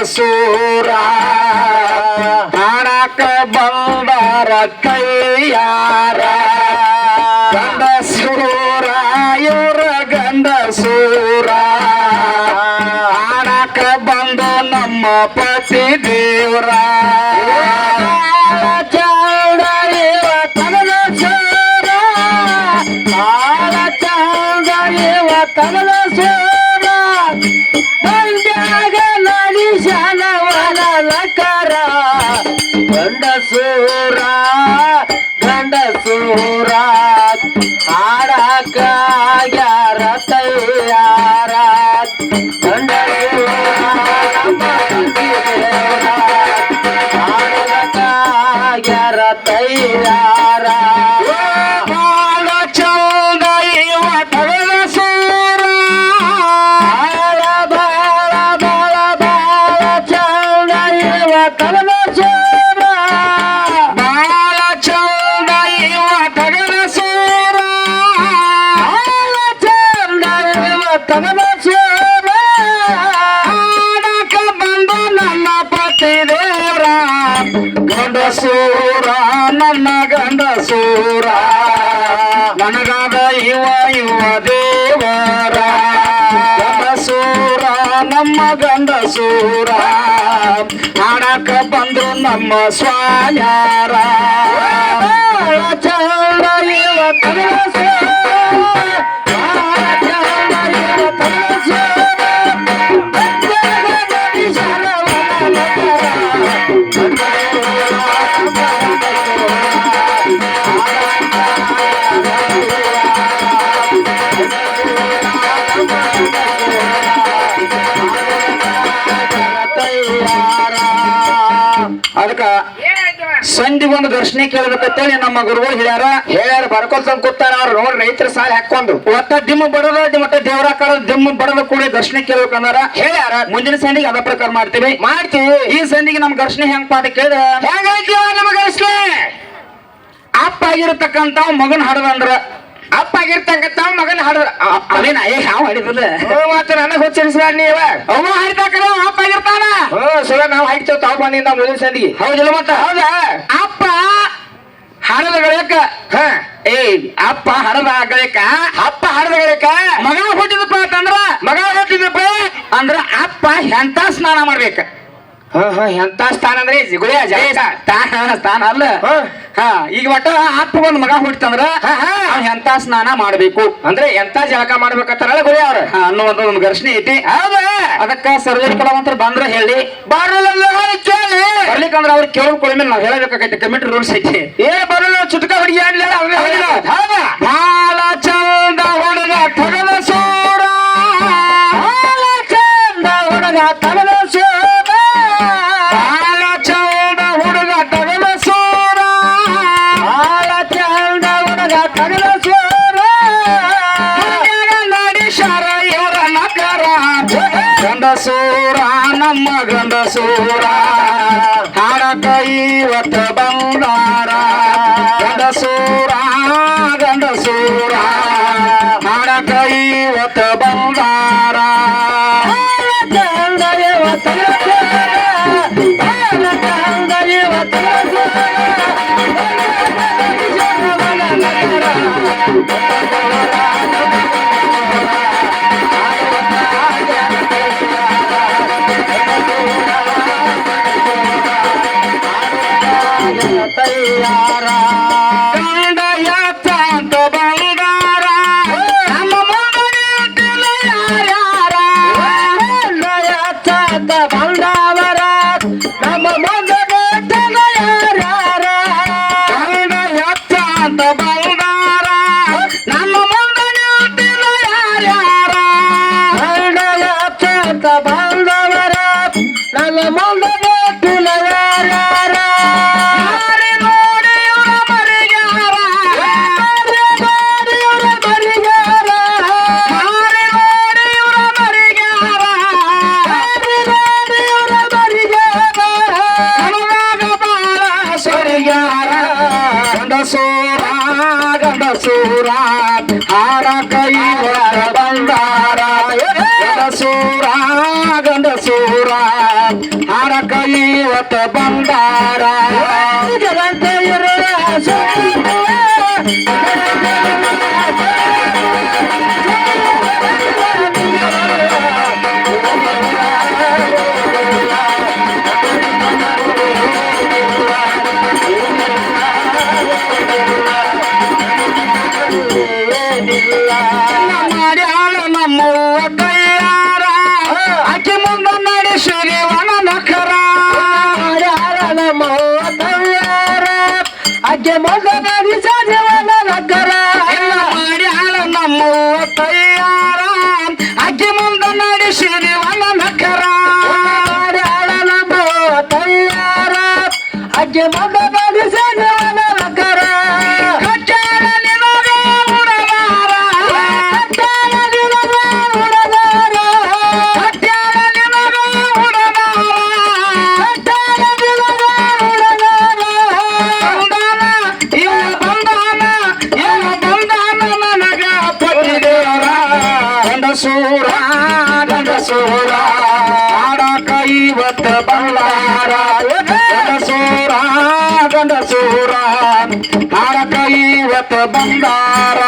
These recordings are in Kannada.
ಸೂರ ಕಾಣಕ ಬಂದಾರ ಕೈಯಾರ ಗಂಡ ಸೂರ ಇವರ ಗಂಡ ಸೂರ ಕಾಣಕ ಬಂದು ನಮ್ಮ ಪತಿ ದೇವ್ರ ಚಂದ ಇವ ತನದ ಸೂರ ಕಾಳ ಚಂದ ಇವ ತನದ ಸೂರ ಬಂದಾಗ ನಡೆಸನವನ ಲಕರ ಗಂಡಸೂರ ಗಂಡಸೂರ ಹಾಡಕ ಯಾರ ತಯಾರ ಗಂಡಸೂರ ಹಾಡಕ ಯಾರ ತಯಾರ ಬಾಳ ಚಂದ ಇವ ತಗದ ಸೂರ ಬಾಳ ಬಾಳ ಬಾಳ ಬಾಳ ಚಂದ ಇವ ತಗದ ಸೂರ ಬಾಳ ಚಂದ ಇವ ತಗದ ಸೂರ ಬಾಳ ಚಂದ ಇವ ತಗದ ಸೂರ ಹಾಡಕ ಬಂದು ನನ್ನ ಪತಿ ದೇವರ ಗಂಡಸೂರ ನನ್ನ ಗಂಡಸೂರ ನನಗಾದ ಇವ ಇವ ದೇವರ ಗಂಡಸೂರ ನಮ್ಮ ಗಂಡಸೂರ ಹಾಡಕ ಬಂದ್ರು ನಮ್ಮ ಸ್ವಾಮ್ಯಾರ ಚಂದ ಇವ ತಗದ ಸೂರ ಬಾಳ ಚಂದ ಇವ ತಗದ ಸೂರ ಅದಕ್ಕ ಸಂಧಿ ಒಂದು ದರ್ಶನ ಕೇಳಬೇಕಂತೇಳಿ ನಮ್ಮ ಗುರುಗಳು ಹೇಳ್ಯಾರ ಬರ್ಕೊಳ್ತಂದ್ ಕೂತಾರ ಅವ್ರು ನೋಡ್ರಿ ರೈತರ ಸಾಲ ಹಾಕೊಂಡು ಒಟ್ಟ ದಿಮ್ಮ ಬಡದ ಮಟ್ಟ ದೇವರಾಕಾರ ದಿಮ್ಮ ಬಡದ ಕೂಡ ದರ್ಶನ ಕೇಳ್ಬೇಕಂದಾರ ಹೇಳ್ಯಾರ ಮುಂದಿನ ಸಂಧಿಗೆ ಅದ ಪ್ರಕಾರ ಮಾಡ್ತೀವಿ ಈ ಸಂಧಿಗೆ ನಮ್ ಘರ್ಷಣೆ ಹೆಂಗ್ ಪಾಠ ಕೇಳಿದ್ರ ಹೆಂಗಾಯ್ತೀವ ನಮ್ಮ ಘರ್ಷಣೆ ಅಪ್ಪ ಆಗಿರತಕ್ಕಂತ ಮಗನ್ ಹಾಡದಂದ್ರ ಅಪ್ಪ ಆಗಿರ್ತಕ್ಕಂತ ಮಗನ್ ಹಾಡ ಅವೇನ ಯಾವ ಹಾಡಿದ್ರಲ್ಲ ಮಾತ್ರ ನನಗ್ ಹುಚ್ಚರಿಸ್ಬೇಡ ನೀವ ಅವ ಹಾಡಿದಾಕರ ಅಪ್ಪ ಆಗಿರ್ತಾನ ಸುರ ನಾವು ಹಾಡ್ತೇವ್ ತಾವ್ ಬಂದಿಂದ ಮುಂದಿನ ಸಂದಿಗೆ ಹೌದಿಲ್ಲ ಮತ್ತ ಹೌದಾ ಅಪ್ಪ ಹಾಡದ ಗಳಕ ಅಪ್ಪ ಹಡದ ಗಳಕ ಅಪ್ಪ ಹಡದ ಗಳಕ ಮಗ ಹುಟ್ಟಿದಪ್ಪ ಅಂತಂದ್ರ ಮಗ ಹುಟ್ಟಿದಪ್ಪ ಅಂದ್ರ ಅಪ್ಪ ಎಂತ ಸ್ನಾನ ಮಾಡ್ಬೇಕ ಎಂತ ಸ್ಥಾನ ಅಂದ್ರೆ ಸ್ಥಾನ ಅಲ್ಲ ಈಗ ಒಟ್ಟ ಅಪ್ಪ ಒಂದ್ ಮಗ ಹುಟ್ಟಿತಂದ್ರ ಎಂತ ಸ್ನಾನ ಮಾಡ್ಬೇಕು ಅಂದ್ರೆ ಎಂತ ಜಳಕ ಮಾಡ್ಬೇಕಂತಾರಲ್ಲ ಗುರಿ ಅವ್ರ ಅನ್ನುವಂತ ಒಂದು ಘರ್ಷಣೆ ಐತಿ ಹೌದ ಅದಕ್ಕ ಸರ್ವೇರ್ ಕಲಾವಂತರ ಬಂದ್ರ ಹೇಳಿ ಬರ್ಲಿಕ್ಕಂದ್ರ ಅವ್ರು ಕೇಳೋದ್ ಕೊಳ ಮೇಲೆ ನಾವ್ ಹೇಳಬೇಕಾಗೈತಿ ಕಮಿಟಿ ರೂಲ್ಸ್ ಐತಿ ಬರಲ್ಲ ಚುಟ್ಕ ಹುಡುಗಿ ಬಾಳ ಚಂದ ಹುಡುಗ ತಗದ ಸೂರ ಬಾಳ ಚಂದ ಹುಡುಗ ತಗದ ಸೂರ ಬಾಳ ಚಂದ ಹುಡುಗ ತಗದ ಸೂರ ಬಾಳ ಚಂದ ಹುಡುಗ ತಗದ ಸೂರ ನಡೆಸಾರ ಇವರ ನಕರ ಗಂಡಸೂರ ನಮ್ಮ ಗಂಡಸೂರ ಹಾಡಕ ಇವತ್ತ ಬಂದಾರ ಗಂಡಸೂರ ಗಂಡಸೂರ ಹಾಡಕ ಇವತ್ತ ಬಂದಾರ ತಯಾರ ಗಂಡ ಯಾತ ಬಂದಾರ ನಮ್ಮ ಮಗನ ಯಾರ ಗಂಡ ಯಾತ ಬಂದವರ ನಮ್ಮ ಮಗನ ಯಾರ ಗಂಡ ಯಾತ ಬಂದಾರ ನಮ್ಮ ಮಗನ ಯಾರ ಗಂಡ ಯಾತ ಬಂದವರ ನಮ್ಮ ಮಗನ ಯಾರ ಗಂಡಸೂರ ಗಂಡಸೂರ ಹಾಡಕ ಇವರ ಬಂದಾರ ಗಂಡಸೂರ ಗಂಡಸೂರ ಇವತ್ತ ಬಂದಾರ ಜಗಂತ ಇರುವ ಮಾಡ್ಯಾಳ ನಮ್ಮವ್ವ ಕೈಯಾರ ಆಕೆ ಮುಂದ ನಡೆಸಿರಿ ಒಣ ನಖರ ಮಾಡ್ಯಾಳ ನಮ್ಮವ್ವ ಕೈಯಾರ ಆಕೆ ಮುಂದ ನಡೆಸಿರಿ ಒಣ ನಖರ ಮಾಡ್ಯಾಳ ನಮ್ಮವ್ವ ಕೈಯಾರ ಆಕೆ ಮುಂದ ನಡೆಸಿರಿ ಒಣ ನಖರ ಮಾಡ್ಯಾಳ ನಮ್ಮವ್ವ ಕೈಯಾರ ಆಕೆ ಮುಂದ ನಡೆಸಿರಿ ಒಣ ನಖರ ಗಂಡಸೂರ ಗಂಡಸೂರ ಆಡಕ ಇವತ್ತ ಬಂದಾರ ಗಂಡಸೂರ ಗಂಡಸೂರ ಆಡಕ ಇವತ್ತ ಬಂದಾರ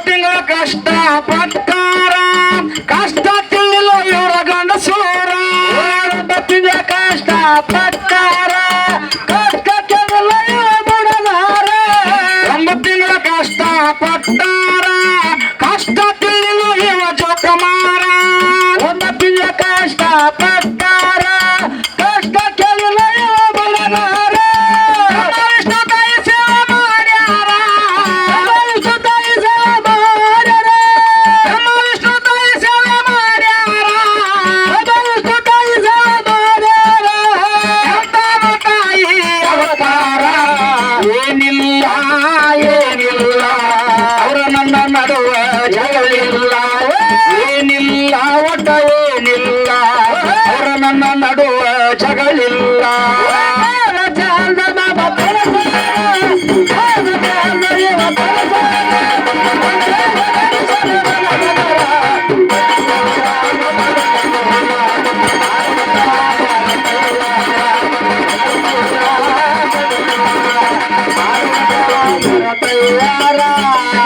ತಿಂಗಳ ಕಷ್ಟ ಪಟ್ಟಾರ ಕಷ್ಟ ತಿಳಿಲ್ಲ ಇವರ ಗಂಡಸೂರ ತಿಂಗಳ ಕಷ್ಟ ಪಟ್ಟಾರ ಕಷ್ಟ ತಿಳಿಲ್ಲ ಇವರ ಬುಡದಾರ 9 ತಿಂಗಳ ಕಷ್ಟ ಪಟ್ಟಾರ ಕಷ್ಟ ತಿಳಿಲ್ಲ ಇವ ಜೋಕಮಾರ 1 ತಿಂಗಳ ಕಷ್ಟ ಪಟ್ಟಾರ ಕಷ್ಟ ತಿಳಿಲ್ಲ ಇವ ಬುಡದಾರ ಏನಿಲ್ಲ ಏನಿಲ್ಲ ಅವರ ನನ್ನ ನಡುವ ಜಗಳಿಲ್ಲ ಏನಿಲ್ಲ ಒಟ್ಟ ಏನಿಲ್ಲ ಅವರ ನನ್ನ ನಡುವ ಜಗಳಿಲ್ಲ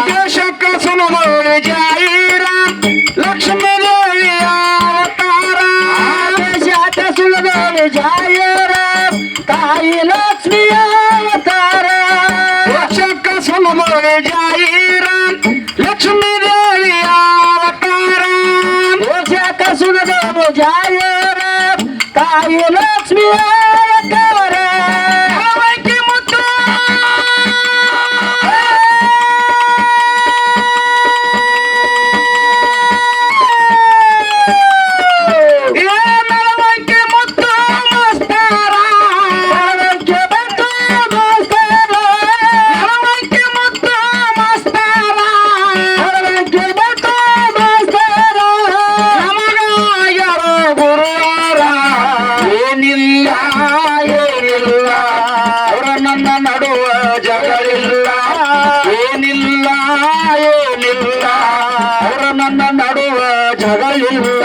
ದೇಶಕ್ಕ ಸುನಗೋಳಿ ಜಾಯಿರ ಲಕ್ಷ್ಮೀ ದೇವಿ ಅವತಾರ ದೇಶಕ್ಕ ಸುನಗೋಳಿ ಜಾಯಿರ ತಾಯಿ ಲಕ್ಷ್ಮೀ ಅವತಾರ ದೇಶಕ್ಕ ಸುನಗೋಳಿ ಜಾಯಿರ ಲಕ್ಷ್ಮೀ ದೇವಿ ಅವತಾರ ದೇಶಕ್ಕ ಸುನಗೋಳಿ ಜಾಯಿರ ತಾಯಿ ಲಕ್ಷ್ಮೀ ಅವತಾರ ಏನಿಲ್ಲ ಏನಿಲ್ಲ ಅವರ ನನ್ನ ನಡುವ ಜಗಳಿಲ್ಲ ಏನಿಲ್ಲ ಏನಿಲ್ಲ ಅವರ ನನ್ನ ನಡುವ ಜಗಳಿಲ್ಲ